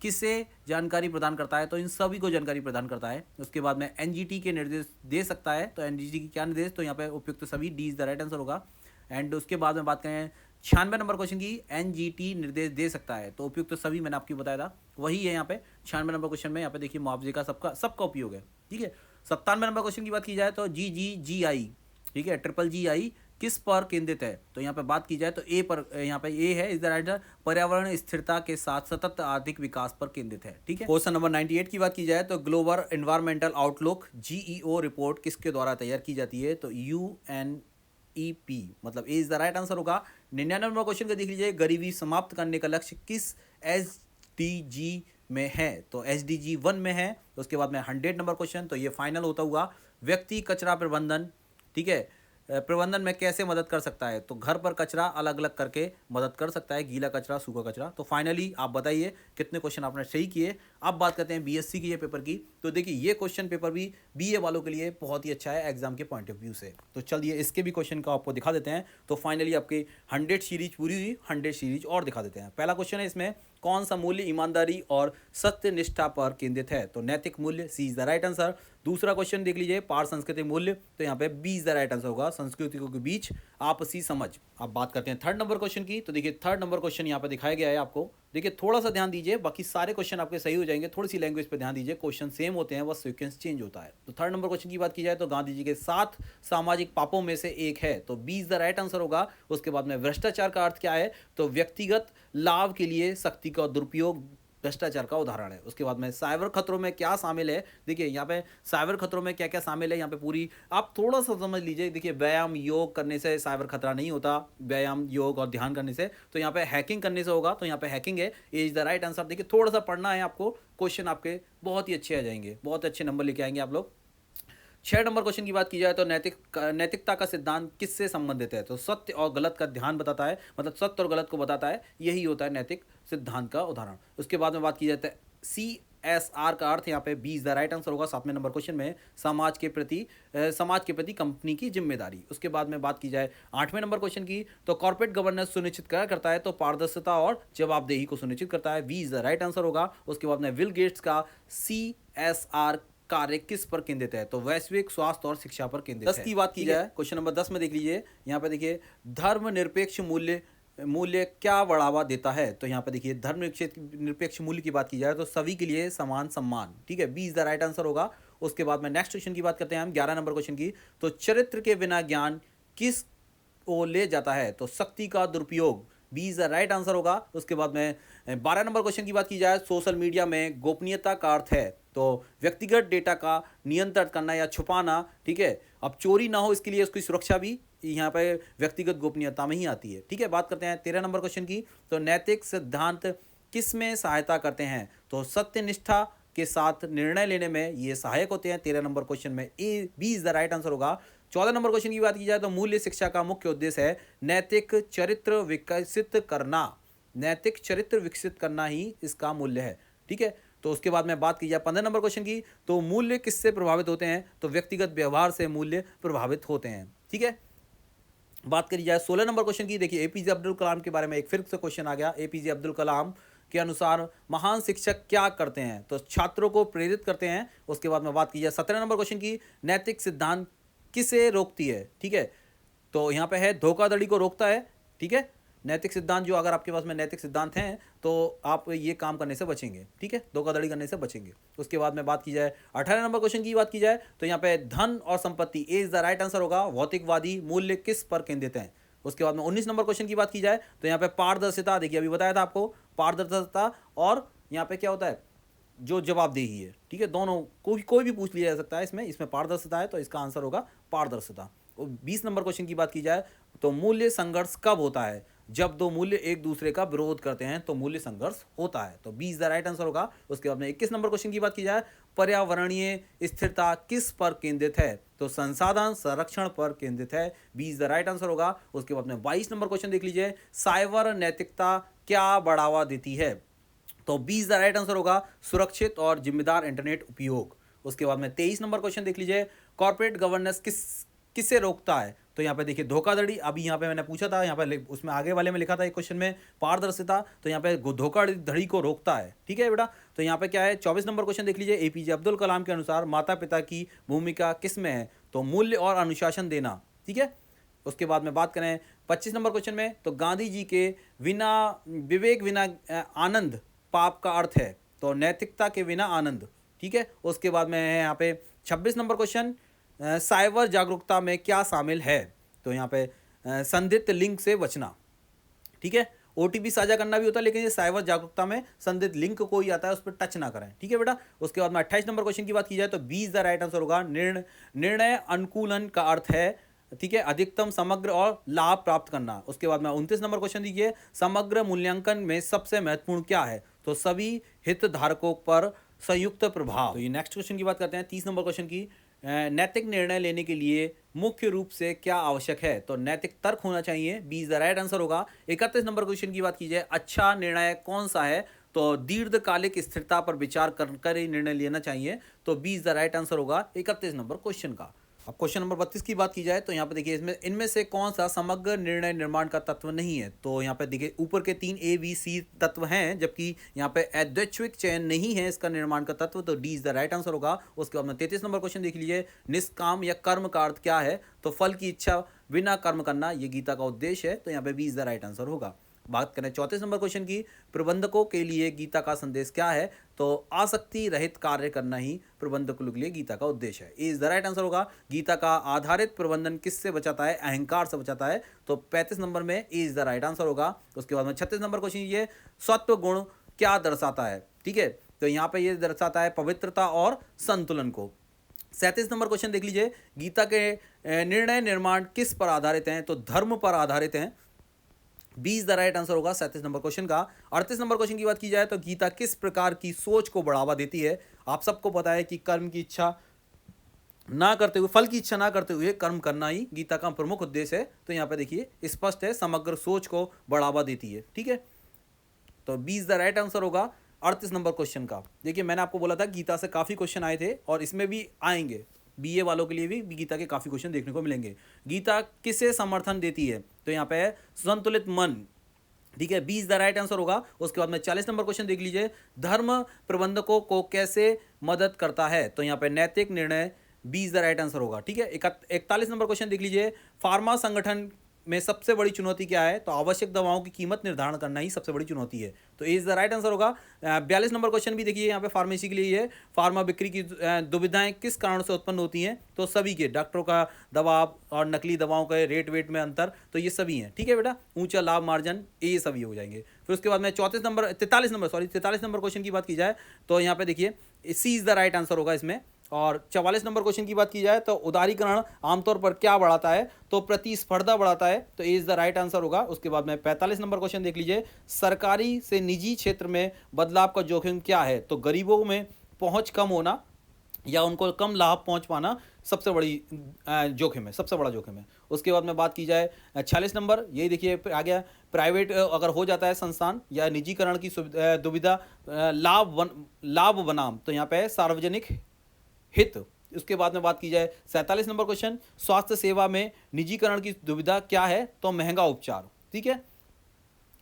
किसे जानकारी प्रदान करता है, तो इन सभी को जानकारी प्रदान करता है। उसके बाद में एनजीटी के निर्देश दे सकता है, तो एनजीटी की क्या निर्देश, तो यहाँ पे उपयुक्त सभी, D is the right answer होगा। एंड उसके बाद में बात करें 96 नंबर क्वेश्चन की, एनजीटी निर्देश दे सकता है, तो उपयुक्त सभी मैंने आपको बताया था वही है यहाँ पे 96 नंबर क्वेश्चन में। यहाँ पे देखिए मुआवजे का सबका उपयोग है। ठीक है, 97 नंबर क्वेश्चन की बात की जाए तो GGGI, ठीक है, GGGI किस पर केंद्रित है, तो यहाँ पे बात की जाए तो ए पर, यहाँ पे ए है इज द राइट, पर्यावरण स्थिरता के साथ सतत आर्थिक विकास पर केंद्रित है। ठीक है, क्वेश्चन नंबर 98 की बात की जाए तो global environmental outlook GEO report किसके द्वारा तैयार की जाती है, तो UNEP, मतलब ए इज द राइट आंसर होगा। 99 नंबर क्वेश्चन को देख लीजिए, गरीबी समाप्त करने का लक्ष्य किस SDG में है, तो SDG 1 में है। उसके बाद में 100 नंबर क्वेश्चन, तो ये फाइनल होता हुआ, व्यक्ति कचरा प्रबंधन, ठीक है, प्रबंधन में कैसे मदद कर सकता है, तो घर पर कचरा अलग अलग करके मदद कर सकता है, गीला कचरा, सूखा कचरा। तो फाइनली आप बताइए कितने क्वेश्चन आपने सही किए। अब बात करते हैं बीएससी की ये पेपर की। तो देखिए ये क्वेश्चन पेपर भी बीए वालों के लिए बहुत ही अच्छा है एग्जाम के पॉइंट ऑफ व्यू से। तो चलिए इसके भी क्वेश्चन का आपको दिखा देते हैं। तो फाइनली आपकी 100 सीरीज पूरी हुई, 100 सीरीज और दिखा देते हैं। पहला क्वेश्चन है इसमें, कौन सा मूल्य ईमानदारी और सत्यनिष्ठा पर केंद्रित है? तो नैतिक मूल्य, C is the right answer. दूसरा क्वेश्चन देख लीजिए, पार सांस्कृतिक मूल्य, तो यहाँ पे B is the right answer होगा, संस्कृतियों के बीच आपसी समझ। अब बात करते हैं थर्ड नंबर क्वेश्चन की। तो देखिए थर्ड नंबर क्वेश्चन यहाँ पे दिखाया गया है आपको। देखिए थोड़ा सा ध्यान दीजिए, बाकी सारे क्वेश्चन आपके सही हो जाएंगे, थोड़ी सी लैंग्वेज पे ध्यान दीजिए, क्वेश्चन सेम होते हैं, बस सीक्वेंस चेंज होता है। तो थर्ड नंबर क्वेश्चन की बात की जाए तो गांधी जी के 7 सामाजिक पापों में से एक है, तो B is the right answer होगा। उसके बाद में भ्रष्टाचार का अर्थ क्या है? तो व्यक्तिगत लाभ के लिए शक्ति का दुरुपयोग भ्रष्टाचार का उदाहरण है। उसके बाद में साइबर खतरों में क्या शामिल है? देखिए यहाँ पे साइबर खतरों में क्या क्या शामिल है यहाँ पे पूरी आप थोड़ा सा समझ लीजिए। देखिए व्यायाम योग करने से साइबर खतरा नहीं होता, व्यायाम योग और ध्यान करने से। तो यहाँ पे हैकिंग करने से होगा, तो यहाँ पे हैकिंग है, ए इज द राइट आंसर। देखिए थोड़ा सा पढ़ना है आपको, क्वेश्चन आपके बहुत ही अच्छे आ जाएंगे, बहुत अच्छे नंबर लेके आएंगे आप लोग। 6 नंबर क्वेश्चन की बात की जाए तो नैतिकता का सिद्धांत किससे संबंधित है? तो सत्य और गलत का ध्यान बताता है, मतलब सत्य और गलत को बताता है, यही होता है नैतिक सिद्धांत का उदाहरण। उसके बाद में बात की जाए सी एस आर का अर्थ यहाँ पे B is the right answer होगा। 7वें नंबर क्वेश्चन में समाज के प्रति कंपनी की जिम्मेदारी। उसके बाद में बात की जाए 8वें नंबर क्वेश्चन की, तो कॉर्पोरेट गवर्नेंस सुनिश्चित क्या करता है? तो पारदर्शिता और जवाबदेही को सुनिश्चित करता है, B is the right answer होगा। उसके बाद में बिल गेट्स का CSR कार्य किस पर केंद्रित है? तो वैश्विक स्वास्थ्य और शिक्षा पर केंद्रित है। 10 की बात की जाए, क्वेश्चन नंबर 10 में देख लीजिए, यहाँ पे देखिए धर्मनिरपेक्ष मूल्य क्या बढ़ावा देता है? तो यहाँ पे देखिए धर्मनिरपेक्ष मूल्य की बात की जाए तो सभी के लिए समान सम्मान, ठीक है, B is the right answer होगा। उसके बाद में नेक्स्ट क्वेश्चन की बात करते हैं हम 11 नंबर क्वेश्चन की, तो चरित्र के बिना ज्ञान किस ओर ले जाता है? तो शक्ति का दुरुपयोग, B is the right answer होगा। उसके बाद में 12 नंबर क्वेश्चन की बात की जाए, सोशल मीडिया में गोपनीयता का अर्थ है? तो व्यक्तिगत डेटा का नियंत्रण करना या छुपाना, ठीक है, अब चोरी ना हो इसके लिए उसकी सुरक्षा भी यहाँ पे व्यक्तिगत गोपनीयता में ही आती है, ठीक है। बात करते हैं 13 नंबर क्वेश्चन की, तो नैतिक सिद्धांत किस में सहायता करते हैं? तो सत्यनिष्ठा के साथ निर्णय लेने में ये सहायक होते हैं। 13 नंबर क्वेश्चन में A B is the right answer होगा। 14 नंबर क्वेश्चन की बात की जाए तो मूल्य शिक्षा का मुख्य उद्देश्य है नैतिक चरित्र विकसित करना, नैतिक चरित्र विकसित करना ही इसका मूल्य है, ठीक है। तो उसके बाद में बात की जाए 15 नंबर क्वेश्चन की, तो मूल्य किससे प्रभावित होते हैं? तो व्यक्तिगत व्यवहार से मूल्य प्रभावित होते हैं, ठीक है। बात करी जाए 16 नंबर क्वेश्चन की, देखिए एपीजे अब्दुल कलाम के बारे में एक फिर से क्वेश्चन आ गया। एपीजे अब्दुल कलाम के अनुसार महान शिक्षक क्या करते हैं? तो छात्रों को प्रेरित करते हैं। उसके बाद में बात की जाए 17 नंबर क्वेश्चन की, नैतिक सिद्धांत किसे रोकती है? ठीक है, तो यहाँ पे है धोखाधड़ी को रोकता है, ठीक है। नैतिक सिद्धांत जो अगर आपके पास में नैतिक सिद्धांत हैं तो आप ये काम करने से बचेंगे, ठीक है, धोखाधड़ी करने से बचेंगे। उसके बाद में बात की जाए 18 नंबर क्वेश्चन की बात की जाए तो यहाँ पे धन और संपत्ति ए इज द राइट आंसर होगा। भौतिकवादी मूल्य किस पर केंद्रित हैं? उसके बाद में 19 नंबर क्वेश्चन की बात की जाए तो यहाँ पे पारदर्शिता, देखिए अभी बताया था आपको, पारदर्शिता और यहाँ पे क्या होता है जो जवाबदेही है, ठीक है, दोनों कोई भी पूछ लिया जा सकता है। इसमें पारदर्शिता है तो इसका आंसर होगा पारदर्शिता। 20 नंबर क्वेश्चन की बात की जाए तो मूल्य संघर्ष कब होता है? जब दो मूल्य एक दूसरे का विरोध करते हैं तो मूल्य संघर्ष होता है, तो B is the right answer होगा। उसके बाद में 21 नंबर क्वेश्चन की बात की जाए, पर्यावरणीय स्थिरता किस पर केंद्रित है? तो संसाधन संरक्षण पर केंद्रित है, B is the right answer होगा। उसके बाद में 22 नंबर क्वेश्चन देख लीजिए, साइबर नैतिकता क्या बढ़ावा देती है? तो B is the right answer होगा, सुरक्षित और जिम्मेदार इंटरनेट उपयोग। उसके बाद में 23 नंबर क्वेश्चन देख लीजिए, कॉर्पोरेट गवर्नेंस किससे रोकता है? तो यहाँ पे देखिए धोखाधड़ी, अभी यहाँ पे मैंने पूछा था, यहाँ पे उसमें आगे वाले में लिखा था एक क्वेश्चन में पारदर्शिता, तो यहाँ पे धोखाधड़ी को रोकता है, ठीक है बेटा। तो यहाँ पे क्या है 24 नंबर क्वेश्चन देख लीजिए, एपीजे अब्दुल कलाम के अनुसार माता पिता की भूमिका किस में है? तो मूल्य और अनुशासन देना, ठीक है। उसके बाद में बात करें 25 नंबर क्वेश्चन में, तो गांधी जी के बिना विवेक बिना आनंद पाप का अर्थ है? तो नैतिकता के बिना आनंद, ठीक है। उसके बाद में है यहाँ पे 26 नंबर क्वेश्चन, साइबर जागरूकता में क्या शामिल है? तो यहाँ पे संदिग्ध लिंक से बचना, ठीक है। ओटीपी साझा करना भी होता है, लेकिन ये साइबर जागरूकता में संदिग्ध लिंक कोई आता है उस पर टच ना करें, ठीक है बेटा। उसके बाद में 28 नंबर क्वेश्चन की बात की जाए तो B is the right answer होगा। निर्णय अनुकूलन का अर्थ है, ठीक है, अधिकतम समग्र और लाभ प्राप्त करना। उसके बाद में 29 नंबर क्वेश्चन दीजिए, समग्र मूल्यांकन में सबसे महत्वपूर्ण क्या है? तो सभी हितधारकों पर संयुक्त प्रभाव। तो ये नेक्स्ट क्वेश्चन की बात करते हैं 30 नंबर क्वेश्चन की, नैतिक निर्णय लेने के लिए मुख्य रूप से क्या आवश्यक है? तो नैतिक तर्क होना चाहिए, B is the right answer होगा। 31 नंबर क्वेश्चन की बात की जाए, अच्छा निर्णय कौन सा है? तो दीर्घकालिक स्थिरता पर विचार कर ही निर्णय लेना चाहिए। तो B is the right answer होगा 31 नंबर क्वेश्चन का। अब क्वेश्चन नंबर 32 की बात की जाए तो यहाँ पे देखिए इसमें इनमें से कौन सा समग्र निर्णय निर्माण का तत्व नहीं है। तो यहाँ पे देखिए ऊपर के 3 ए बी सी तत्व हैं, जबकि यहाँ पे यादृच्छिक चयन नहीं है इसका निर्माण का तत्व। तो D is the right answer होगा। उसके बाद में 33 नंबर क्वेश्चन देख लीजिए, निष्काम या कर्म का अर्थ क्या है। तो फल की इच्छा बिना कर्म करना, ये गीता का उद्देश्य है। तो यहाँ पे B is the right answer होगा। बात करें 34 नंबर क्वेश्चन की, प्रबंधकों के लिए गीता का संदेश क्या है। तो आसक्ति रहित कार्य करना ही प्रबंधकों के लिए गीता का उद्देश्य है। ए इज द राइट आंसर होगा। गीता का आधारित प्रबंधन किससे बचाता है, अहंकार से बचाता है। तो 35 नंबर में ए इज द राइट आंसर होगा। उसके बाद में 36 नंबर क्वेश्चन, ये सत्व गुण क्या दर्शाता है। ठीक है, तो यहाँ पे ये दर्शाता है पवित्रता और संतुलन को। 37 नंबर क्वेश्चन देख लीजिए, गीता के निर्णय निर्माण किस पर आधारित हैं। तो धर्म पर आधारित हैं। B is the right answer होगा 37 नंबर क्वेश्चन का। 38 नंबर क्वेश्चन की बात की जाए तो गीता किस प्रकार की सोच को बढ़ावा देती है। आप सबको पता है कि कर्म की इच्छा ना करते हुए, फल की इच्छा ना करते हुए कर्म करना ही गीता का प्रमुख उद्देश्य है। तो यहाँ पे देखिए स्पष्ट है, समग्र सोच को बढ़ावा देती है। ठीक है, तो B is the right answer होगा 38 नंबर क्वेश्चन का। देखिए मैंने आपको बोला था गीता से काफ़ी क्वेश्चन आए थे और इसमें भी आएंगे। बीए वालों के लिए भी गीता के काफ़ी क्वेश्चन देखने को मिलेंगे। गीता किसे समर्थन देती है। तो यहाँ पे है संतुलित मन। ठीक है, B is the right answer होगा। उसके बाद में 40 नंबर क्वेश्चन देख लीजिए, धर्म प्रबंधकों को कैसे मदद करता है। तो यहाँ पे नैतिक निर्णय, B is the right answer होगा। ठीक है, 41 नंबर क्वेश्चन देख लीजिए, फार्मा संगठन में सबसे बड़ी चुनौती क्या है। तो आवश्यक दवाओं की कीमत निर्धारण करना ही सबसे बड़ी चुनौती है। तो ए इज द राइट आंसर होगा। 42 नंबर क्वेश्चन भी देखिए यहाँ पे फार्मेसी के लिए है, फार्मा बिक्री की दुविधाएं किस कारण से उत्पन्न होती हैं। तो सभी के, डॉक्टरों का दबाव और नकली दवाओं के रेट वेट में अंतर, तो ये सभी हैं। ठीक है बेटा, ऊंचा लाभ मार्जिन, ये सभी हो जाएंगे। फिर उसके बाद में 43 नंबर क्वेश्चन की बात की जाए तो यहाँ पे देखिए सी इज द राइट आंसर होगा इसमें। और 44 नंबर क्वेश्चन की बात की जाए तो उदारीकरण आमतौर पर क्या बढ़ाता है। तो प्रतिस्पर्धा बढ़ाता है। तो ए इज द राइट आंसर होगा। उसके बाद में 45 नंबर क्वेश्चन देख लीजिए, सरकारी से निजी क्षेत्र में बदलाव का जोखिम क्या है। तो गरीबों में पहुंच कम होना या उनको कम लाभ पहुंच पाना सबसे बड़ी जोखिम है, सबसे बड़ा जोखिम है। उसके बाद में बात की जाए 46 नंबर, यही देखिए आ गया, प्राइवेट अगर हो जाता है संस्थान या निजीकरण की दुविधा लाभ बनाम। तो यहाँ पे है सार्वजनिक हित। उसके बाद में बात की जाए 47 नंबर क्वेश्चन, स्वास्थ्य सेवा में निजीकरण की दुविधा क्या है। तो महंगा उपचार। ठीक है,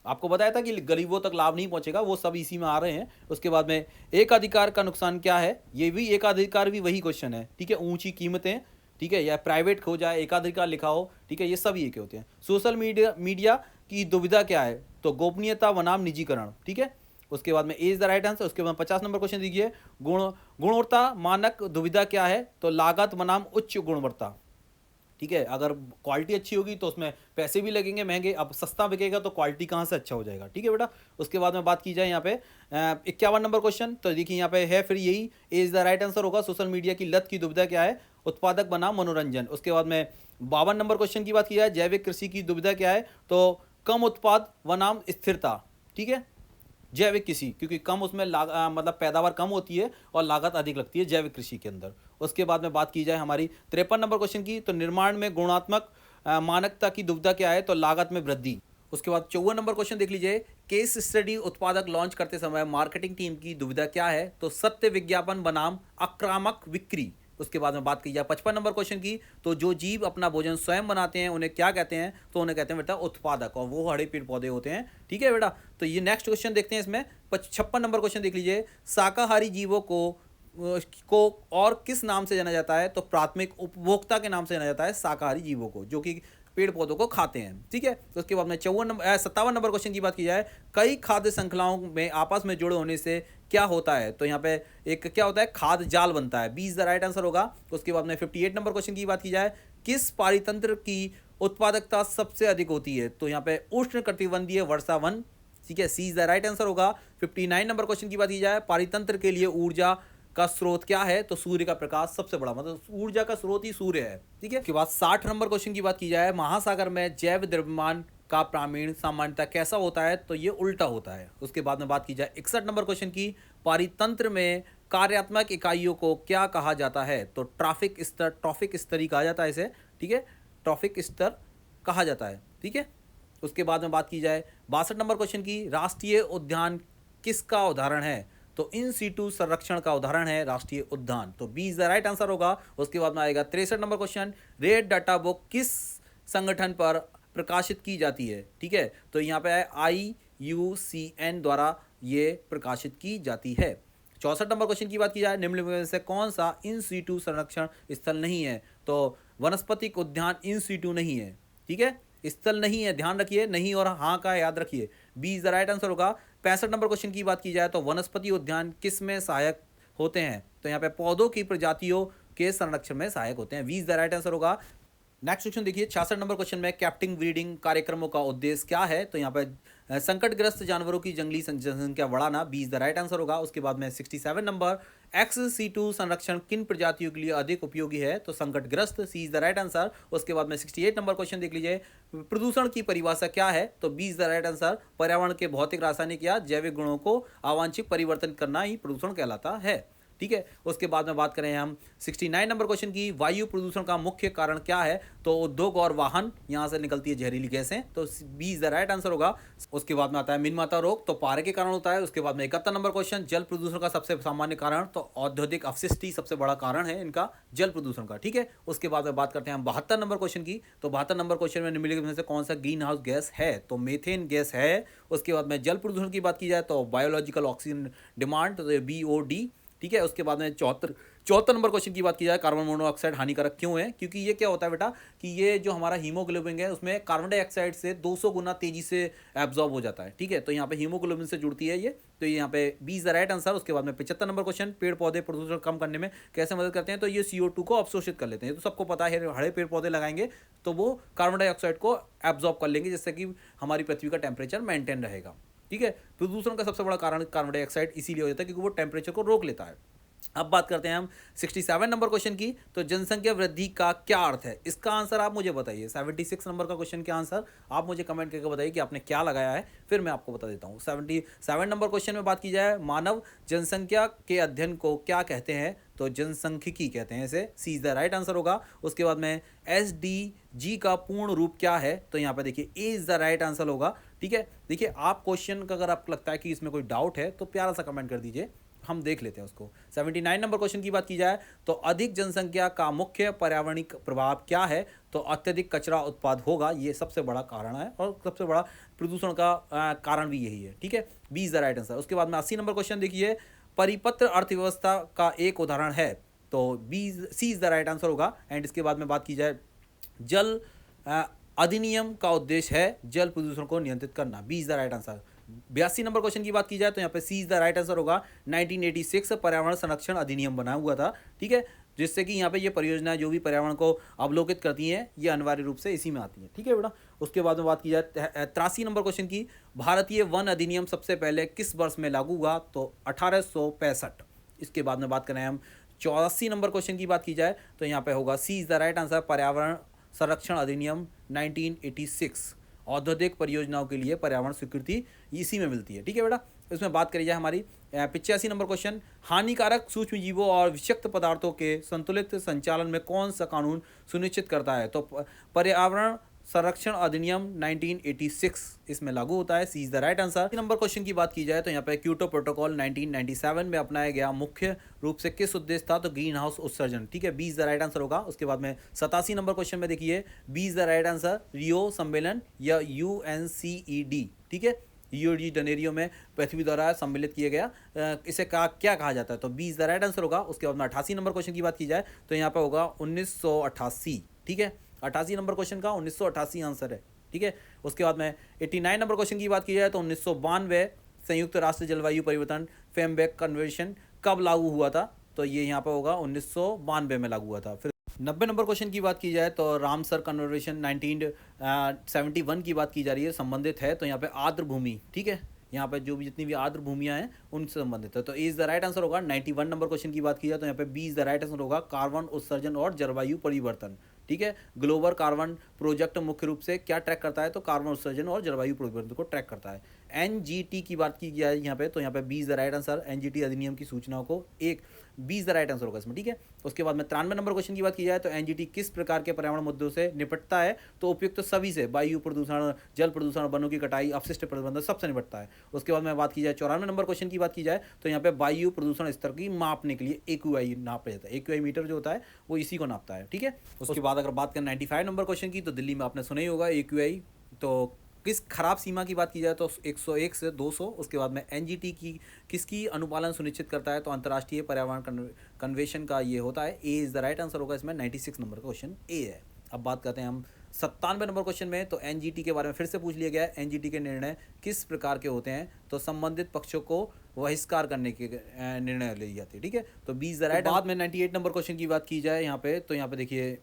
आपको बताया था कि गरीबों तक लाभ नहीं पहुंचेगा, वो सब इसी में आ रहे हैं। उसके बाद में एकाधिकार का नुकसान क्या है। ये भी एकाधिकार भी वही क्वेश्चन है। ठीक है, ऊंची कीमतें, ठीक है, या प्राइवेट हो जाए, एकाधिकार लिखा हो, ठीक है, ये सब एक होते हैं। सोशल मीडिया की दुविधा क्या है। तो गोपनीयता बनाम निजीकरण। ठीक है, उसके बाद में ए इज द राइट आंसर। उसके बाद 50 नंबर क्वेश्चन देखिए, गुणवत्ता मानक दुविधा क्या है। तो लागत बनाम उच्च गुणवत्ता। ठीक है, अगर क्वालिटी अच्छी होगी तो उसमें पैसे भी लगेंगे महंगे, अब सस्ता बिकेगा तो क्वालिटी कहाँ से अच्छा हो जाएगा। ठीक है बेटा, उसके बाद में बात की जाए यहाँ पे 51 नंबर क्वेश्चन, तो देखिए यहाँ पे है फिर यही ए इज द राइट आंसर होगा। सोशल मीडिया की लत की दुविधा क्या है। उत्पादक बनाम मनोरंजन। उसके बाद में 52 नंबर क्वेश्चन की बात की जाए, जैविक कृषि की दुविधा क्या है। तो कम उत्पाद बनाम स्थिरता। ठीक है, जैविक कृषि, क्योंकि कम उसमें मतलब पैदावार कम होती है और लागत अधिक लगती है जैविक कृषि के अंदर। उसके बाद में बात की जाए हमारी 53 नंबर क्वेश्चन की, तो निर्माण में गुणात्मक मानकता की दुविधा क्या है। तो लागत में वृद्धि। उसके बाद 54 नंबर क्वेश्चन देख लीजिए, केस स्टडी उत्पादक लॉन्च करते समय मार्केटिंग टीम की दुविधा क्या है। तो सत्य विज्ञापन बनाम आक्रामक बिक्री। उसके बाद में बात की जाए 55 नंबर क्वेश्चन की, तो जो जीव अपना भोजन स्वयं बनाते हैं उन्हें क्या कहते हैं। तो उन्हें कहते हैं बेटा उत्पादक, और वो हरे पेड़ पौधे होते हैं। ठीक है बेटा, तो ये नेक्स्ट क्वेश्चन देखते हैं इसमें। 56 नंबर क्वेश्चन देख लीजिए, शाकाहारी जीवों को और किस नाम से जाना जाता है। तो प्राथमिक उपभोक्ता के नाम से जाना जाता है शाकाहारी जीवों को, जो कि पेड़ पौधों को खाते हैं। ठीक है, तो उसके बाद में 57 नंबर क्वेश्चन की बात की जाए, कई खाद्य श्रृंखलाओं में आपस में जुड़े होने से क्या होता है। तो यहाँ पे एक क्या होता है, खाद्य जाल बनता है। B is the right answer होगा। उसके बाद में 58 नंबर क्वेश्चन की बात की जाए, किस पारितंत्र की उत्पादकता सबसे अधिक होती है। तो यहाँ पे उष्ण कटिबंधीय वर्षा वन। ठीक है, C is the right answer होगा। 59 नंबर क्वेश्चन की बात की जाए, पारितंत्र के लिए ऊर्जा का स्रोत क्या है। तो सूर्य का प्रकाश सबसे बड़ा, मतलब ऊर्जा का स्रोत ही सूर्य है। ठीक है, उसके बाद 60 नंबर क्वेश्चन की बात की जाए, महासागर में जैव द्रव्यमान का प्रमाण सामान्यतः कैसा होता है। तो ये उल्टा होता है। उसके बाद में बात की जाए 61 नंबर क्वेश्चन की, पारितंत्र में कार्यात्मक इकाइयों को क्या कहा जाता है। तो ट्रॉफिक स्तर ही कहा जाता है इसे। ठीक है, ट्रॉफिक स्तर कहा जाता है। ठीक है, उसके बाद में बात की जाए 62 नंबर क्वेश्चन की, राष्ट्रीय उद्यान किसका उदाहरण है? तो इन सीटू संरक्षण का उदाहरण है राष्ट्रीय उद्यान। तो B is the right answer होगा। उसके बाद में आएगा 63 number question, red data book किस संगठन पर प्रकाशित की जाती है? ठीक है, तो यहाँ पे IUCN द्वारा ये प्रकाशित की जाती है। 64 नंबर क्वेश्चन की बात की जाए, निम्नलिखित में से कौन सा इन सीटू संरक्षण स्थल नहीं है? तो वनस्पतिक उद्यान इन सीटू नहीं है। ठीक है, स्थल नहीं है, ध्यान रखिए, नहीं और हाँ का याद रखिए। B is the right answer होगा। 65 नंबर क्वेश्चन की बात की जाए तो वनस्पति उद्यान किस में सहायक होते हैं? तो यहाँ पे पौधों की प्रजातियों के संरक्षण में सहायक होते हैं। B is the right answer होगा। नेक्स्ट क्वेश्चन देखिए, 66 नंबर क्वेश्चन में कैप्टिव ब्रीडिंग कार्यक्रमों का उद्देश्य क्या है? तो यहाँ पे संकटग्रस्त जानवरों की जंगली जनसंख्या बढ़ाना, B is the right answer होगा। उसके बाद में 67 नंबर, XC2 संरक्षण किन प्रजातियों के लिए अधिक उपयोगी है? तो संकटग्रस्त, सी इज द राइट आंसर। उसके बाद में 68 नंबर क्वेश्चन देख लीजिए, प्रदूषण की परिभाषा क्या है? तो B is the right answer, पर्यावरण के भौतिक, रासायनिक या जैविक गुणों को अवांछित परिवर्तन करना ही प्रदूषण कहलाता है। ठीक है, उसके बाद में बात करें हम 69 नंबर क्वेश्चन की, वायु प्रदूषण का मुख्य कारण क्या है? तो उद्योग और वाहन, यहां से निकलती है जहरीली गैसें, तो B is the right answer होगा। उसके बाद में आता है मिनमाता रोग, तो पारे के कारण होता है। उसके बाद में 71 नंबर क्वेश्चन, जल प्रदूषण का सबसे सामान्य कारण, तो औद्योगिक अपशिष्ट सबसे बड़ा कारण है इनका जल प्रदूषण का। ठीक है, उसके बाद में बात करते हैं हम 72 नंबर क्वेश्चन की। तो 72 नंबर क्वेश्चन में निम्नलिखित में से कौन सा ग्रीन हाउस गैस है? तो मीथेन गैस है। उसके बाद में जल प्रदूषण की बात की जाए तो बायोलॉजिकल ऑक्सीजन डिमांड, तो BOD। ठीक है, उसके बाद में 74 नंबर क्वेश्चन की बात की जाए, कार्बन मोनोऑक्साइड हानिकारक क्यों है? क्योंकि ये क्या होता है बेटा कि ये जो हमारा हीमोग्लोबिन है उसमें कार्बन डाइऑक्साइड से 200 गुना तेजी से एब्जॉर्ब हो जाता है। ठीक है, तो यहाँ पे हीमोग्लोबिन से जुड़ती है ये, तो ये यहाँ पे B is the right answer. उसके बाद में 75 नंबर क्वेश्चन, पेड़ पौधे प्रदूषण कम करने में कैसे मदद करते हैं? तो ये CO2 को अवशोषित कर लेते हैं। तो सबको पता है, हरे पेड़ पौधे लगाएंगे तो वो कार्बन डाइऑक्साइड को एब्जॉर्ब कर लेंगे, जिससे कि हमारी पृथ्वी का टेम्परेचर मेंटेन रहेगा। ठीक है, प्रदूषण का सबसे बड़ा कारण कार्बन डाइऑक्साइड इसीलिए हो जाता है क्योंकि वो टेम्परेचर को रोक लेता है। अब बात करते हैं हम 67 नंबर क्वेश्चन की। तो जनसंख्या वृद्धि का क्या अर्थ है? इसका आंसर आप मुझे बताइए। 76 नंबर का क्वेश्चन का आंसर आप मुझे कमेंट करके बताइए कि आपने क्या लगाया है, फिर मैं आपको बता देता हूँ। 77 नंबर क्वेश्चन में बात की जाए, मानव जनसंख्या के अध्ययन को क्या कहते हैं? तो जनसांख्यिकी कहते हैं इसे, सी इज द राइट आंसर होगा। उसके बाद में SDG का पूर्ण रूप क्या है? तो यहाँ पे देखिए ए इज द राइट आंसर होगा। ठीक है, देखिए आप क्वेश्चन का अगर आपको लगता है कि इसमें कोई डाउट है तो प्यारा सा कमेंट कर दीजिए, हम देख लेते हैं उसको। 79 नंबर क्वेश्चन की बात की जाए तो अधिक जनसंख्या का मुख्य पर्यावरणिक प्रभाव क्या है? तो अत्यधिक कचरा उत्पाद होगा, ये सबसे बड़ा कारण है और सबसे बड़ा प्रदूषण का कारण भी यही है। ठीक है, B is the right answer. उसके बाद में 80 नंबर क्वेश्चन देखिए, परिपत्र अर्थव्यवस्था का एक उदाहरण है? तो C is the right answer होगा। एंड इसके बाद में बात की जाए, जल अधिनियम का उद्देश्य है जल प्रदूषण को नियंत्रित करना, B is the right answer. 82 number question की बात की जाए तो यहाँ पे C is the right answer होगा। 1986 पर्यावरण संरक्षण अधिनियम बना हुआ था। ठीक है, जिससे कि यहाँ पे ये परियोजनाएं जो भी पर्यावरण को अवलोकित करती हैं ये अनिवार्य रूप से इसी में आती हैं। ठीक है बेटा, उसके बाद में बात की जाए 83 नंबर क्वेश्चन की, भारतीय वन अधिनियम सबसे पहले किस वर्ष में लागू हुआ? तो 1865। इसके बाद में बात करें हम 84 नंबर क्वेश्चन की बात की जाए तो यहाँ पे होगा सी इज द राइट आंसर, पर्यावरण संरक्षण अधिनियम 1986। औद्योगिक परियोजनाओं के लिए पर्यावरण स्वीकृति इसी में मिलती है। ठीक है बेटा, इसमें बात करी जाए हमारी 85 नंबर क्वेश्चन, हानिकारक सूक्ष्म जीवों और विषाक्त पदार्थों के संतुलित संचालन में कौन सा कानून सुनिश्चित करता है? तो पर्यावरण संरक्षण अधिनियम 1986 इसमें लागू होता है, C is the right answer. Number question की बात की जाए तो यहाँ पे क्योटो प्रोटोकॉल 1997 में अपनाया गया मुख्य रूप से किस उद्देश्य था? तो ग्रीन हाउस उत्सर्जन। ठीक है, B is the right answer होगा। उसके बाद में 87 नंबर क्वेश्चन में देखिए, B is the right answer, Rio सम्मेलन या UNCED। ठीक है, रियो डी जनेरियो में पृथ्वी द्वारा सम्मिलित किया गया, इसे क्या कहा जाता है? तो B is the right answer होगा। उसके बाद में 88 नंबर क्वेश्चन की बात की जाए तो यहाँ पे होगा 1988। ठीक है, 88 नंबर क्वेश्चन का 1988 आंसर है। ठीक है, उसके बाद में 89 नंबर क्वेश्चन की बात की जाए तो 1992 संयुक्त राष्ट्र जलवायु परिवर्तन फ्रेमवर्क कन्वेंशन कब लागू हुआ था? तो ये यहाँ पे होगा 1992 में लागू हुआ था। फिर 90 नंबर क्वेश्चन की बात की जाए तो रामसर कन्वेंशन 1971 की बात की जा रही है, संबंधित है। तो यहाँ पे आर्द्र भूमि, ठीक है, यहाँ पे जो भी जितनी भी आर्द्र भूमियाँ हैं उनसे संबंधित है, तो ए इज द राइट आंसर होगा। 91 नंबर क्वेश्चन की बात की जाए तो यहाँ पे B is the right answer होगा, कार्बन उत्सर्जन और जलवायु परिवर्तन। ठीक है, ग्लोबल कार्बन प्रोजेक्ट मुख्य रूप से क्या ट्रैक करता है? तो कार्बन उत्सर्जन और जलवायु परिवर्तन को ट्रैक करता है। एनजीटी की बात की जाए यहाँ पे, तो यहाँ पे B is the right answer. NGT अधिनियम की सूचनाओं को एक, B is the right answer होगा इसमें, ठीक है। उसके बाद में 93 नंबर क्वेश्चन की बात की जाए तो एनजीटी किस प्रकार के पर्यावरण मुद्दों से निपटता है, तो उपयुक्त सभी से, वायु प्रदूषण, जल प्रदूषण, वनों की कटाई, अपशिष्ट प्रबंधन, सबसे निपटता है। उसके बाद में बात की जाए 94 नंबर क्वेश्चन की बात की जाए तो यहाँ पे वायु प्रदूषण स्तर की मापने के लिए एक्यूआई नापा जाता है। एक्यूआई मीटर जो होता है वो इसी को नापता है, ठीक है। उसके बाद अगर बात करें 95 नंबर क्वेश्चन की, तो दिल्ली में आपने सुना ही होगा एक्यूआई, तो किस खराब सीमा की बात की जाए तो 101 से 200। उसके बाद में एनजीटी की किसकी अनुपालन सुनिश्चित करता है, तो अंतर्राष्ट्रीय पर्यावरण कन्वेंशन का ये होता है। ए इज द राइट आंसर होगा इसमें, 96 नंबर का क्वेश्चन ए है। अब बात करते हैं हम 97 नंबर क्वेश्चन में, तो एनजीटी के बारे में फिर से पूछ लिया गया है। एनजीटी के निर्णय किस प्रकार के होते हैं, तो संबंधित पक्षों को बहिष्कार करने के निर्णय ले जाते हैं, ठीक है। तो बी इज द राइट। बाद में 98 नंबर क्वेश्चन की बात की जाए यहाँ पे, तो यहाँ पे देखिए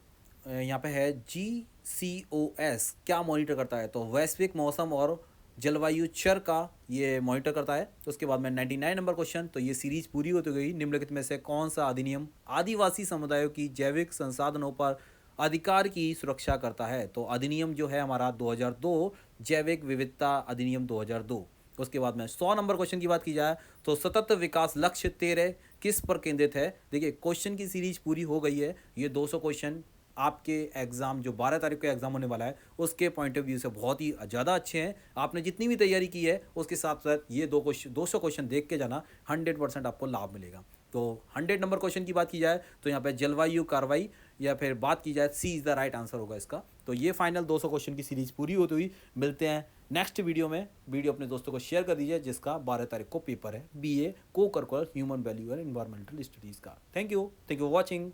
यहाँ पे है GCOS क्या मॉनिटर करता है, तो वैश्विक मौसम और जलवायु चर का ये मॉनिटर करता है। तो उसके बाद में 99 नंबर क्वेश्चन, तो ये सीरीज पूरी होती गई। निम्नलिखित में से कौन सा अधिनियम आदिवासी समुदायों की जैविक संसाधनों पर अधिकार की सुरक्षा करता है, तो अधिनियम जो है हमारा 2002 जैविक विविधता अधिनियम 2002। उसके बाद में 100 नंबर क्वेश्चन की बात की जाए तो सतत विकास लक्ष्य 13 किस पर केंद्रित है। देखिए क्वेश्चन की सीरीज पूरी हो गई है। ये 200 क्वेश्चन आपके एग्ज़ाम जो 12 तारीख को एग्ज़ाम होने वाला है उसके पॉइंट ऑफ व्यू से बहुत ही ज़्यादा अच्छे हैं। आपने जितनी भी तैयारी की है उसके साथ साथ ये 200 क्वेश्चन देख के जाना, 100% आपको लाभ मिलेगा। तो 100 नंबर क्वेश्चन की बात की जाए तो यहाँ पे जलवायु कार्रवाई, या फिर बात की जाए सी इज़ द राइट आंसर होगा इसका। तो ये फाइनल 200 क्वेश्चन की सीरीज पूरी होती हुई मिलते हैं नेक्स्ट वीडियो में। वीडियो अपने दोस्तों को शेयर कर दीजिए जिसका 12 तारीख को पेपर है BA को curricular human value and environmental studies का। Thank you for watching.